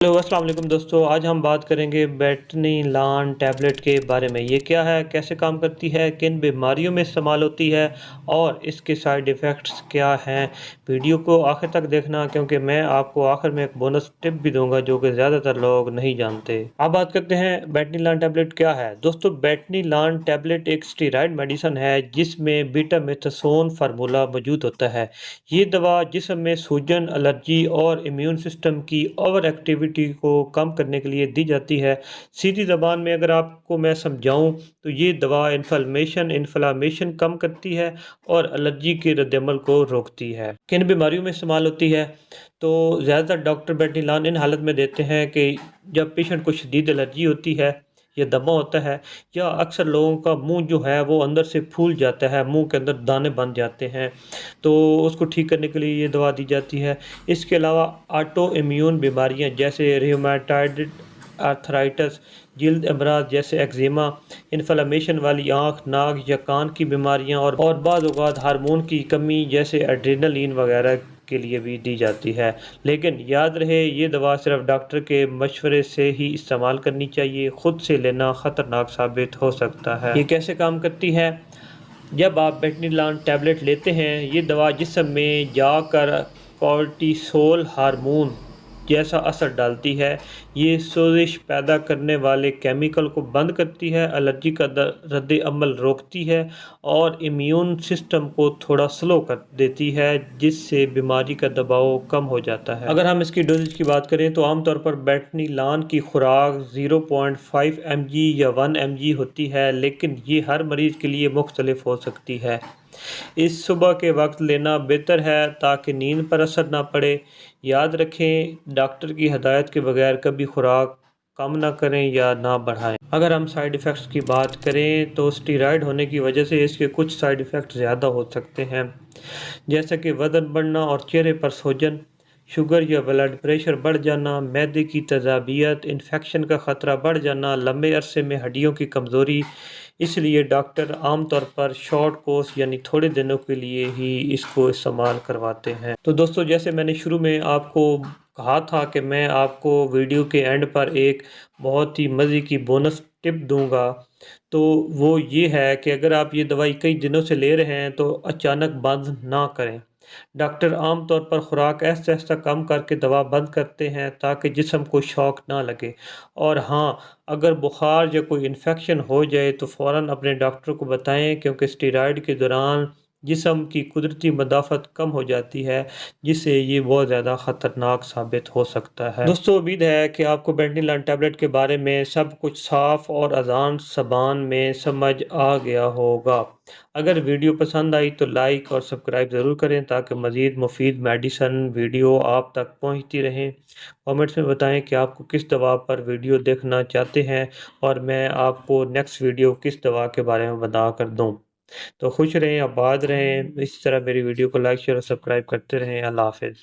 Hello अस्सलाम वालेकुम दोस्तों। आज हम बात करेंगे बेटनीलान टैबलेट के बारे में। ये क्या है, कैसे काम करती है, किन बीमारियों में इस्तेमाल होती है और इसके साइड इफ़ेक्ट्स क्या हैं। वीडियो को आखिर तक देखना, क्योंकि मैं आपको आखिर में एक बोनस टिप भी दूंगा जो कि ज़्यादातर लोग नहीं जानते। अब बात करते हैं बेटनीलान टैबलेट क्या है। दोस्तों, बेटनीलान टैबलेट एक स्टेरॉयड मेडिसिन है जिसमें बीटामेथासोन फार्मूला मौजूद होता है। ये दवा जिस्म में सूजन, एलर्जी और इम्यून सिस्टम की ओवर एक्टिविटी को कम करने के लिए दी जाती है। सीधी ज़बान में अगर आपको मैं समझाऊं तो ये दवा इन्फ्लामेशन कम करती है और एलर्जी के रद्दअमल को रोकती है। किन बीमारियों में इस्तेमाल होती है, तो ज़्यादातर डॉक्टर बेटनीलान इन हालत में देते हैं कि जब पेशेंट को शदीद एलर्जी होती है या दमा होता है, या अक्सर लोगों का मुंह जो है वो अंदर से फूल जाता है, मुंह के अंदर दाने बन जाते हैं, तो उसको ठीक करने के लिए ये दवा दी जाती है। इसके अलावा ऑटो इम्यून बीमारियां जैसे रियोमेटॉइड आर्थराइटिस, जल्द अमराज जैसे एक्जिमा, इन्फ्लेमेशन वाली आँख, नाक या कान की बीमारियां और बाज़ औक़ात हार्मोन की कमी जैसे एड्रेनलिन वगैरह के लिए भी दी जाती है। लेकिन याद रहे, ये दवा सिर्फ डॉक्टर के मशवरे से ही इस्तेमाल करनी चाहिए। ख़ुद से लेना ख़तरनाक साबित हो सकता है। ये कैसे काम करती है? जब आप बेटनीलान टैबलेट लेते हैं, ये दवा जिस्म में जाकर कॉर्टिसोल हार्मोन जैसा असर डालती है। ये सोजिश पैदा करने वाले केमिकल को बंद करती है, एलर्जी का रद्द अमल रोकती है और इम्यून सिस्टम को थोड़ा स्लो कर देती है, जिससे बीमारी का दबाव कम हो जाता है। अगर हम इसकी डोजेज की बात करें तो आमतौर पर बेटनीलान की खुराक 0.5 mg या 1 mg होती है, लेकिन ये हर मरीज़ के लिए मुख्तलिफ हो सकती है। इस सुबह के वक्त लेना बेहतर है ताकि नींद पर असर ना पड़े। याद रखें, डॉक्टर की हदायत के बगैर कभी खुराक कम ना करें या ना बढ़ाएं। अगर हम साइड इफ़ेक्ट्स की बात करें तो स्टेरॉयड होने की वजह से इसके कुछ साइड इफ़ेक्ट ज़्यादा हो सकते हैं, जैसे कि वज़न बढ़ना और चेहरे पर सूजन, शुगर या ब्लड प्रेशर बढ़ जाना, मैदे की तेज़ाबियत, इन्फेक्शन का ख़तरा बढ़ जाना, लंबे अरसे में हड्डियों की कमज़ोरी। इसलिए डॉक्टर आमतौर पर शॉर्ट कोर्स यानी थोड़े दिनों के लिए ही इसको इस्तेमाल करवाते हैं। तो दोस्तों, जैसे मैंने शुरू में आपको कहा था कि मैं आपको वीडियो के एंड पर एक बहुत ही मज़े की बोनस टिप दूंगा, तो वो ये है कि अगर आप ये दवाई कई दिनों से ले रहे हैं तो अचानक बंद ना करें। डॉक्टर आमतौर पर खुराक आहिस्ता आहिस्ता कम करके दवा बंद करते हैं ताकि जिस्म को शॉक ना लगे। और हाँ, अगर बुखार या कोई इन्फेक्शन हो जाए तो फ़ौरन अपने डॉक्टर को बताएं, क्योंकि स्टेरॉयड के दौरान जिस्म की कुदरती मदाफ़त कम हो जाती है, जिससे ये बहुत ज़्यादा ख़तरनाक साबित हो सकता है। दोस्तों, उम्मीद है कि आपको बेटनीलान टैबलेट के बारे में सब कुछ साफ़ और आसान ज़बान में समझ आ गया होगा। अगर वीडियो पसंद आई तो लाइक और सब्सक्राइब ज़रूर करें ताकि मज़ीद मुफीद मेडिसन वीडियो आप तक पहुंचती रहें। कमेंट्स में बताएं कि आपको किस दवा पर वीडियो देखना चाहते हैं और मैं आपको नेक्स्ट वीडियो किस दवा के बारे में बता कर दूं। तो खुश रहें, आबाद रहें। इस तरह मेरी वीडियो को लाइक शेयर और सब्सक्राइब करते रहें। अल्लाह हाफ़िज़।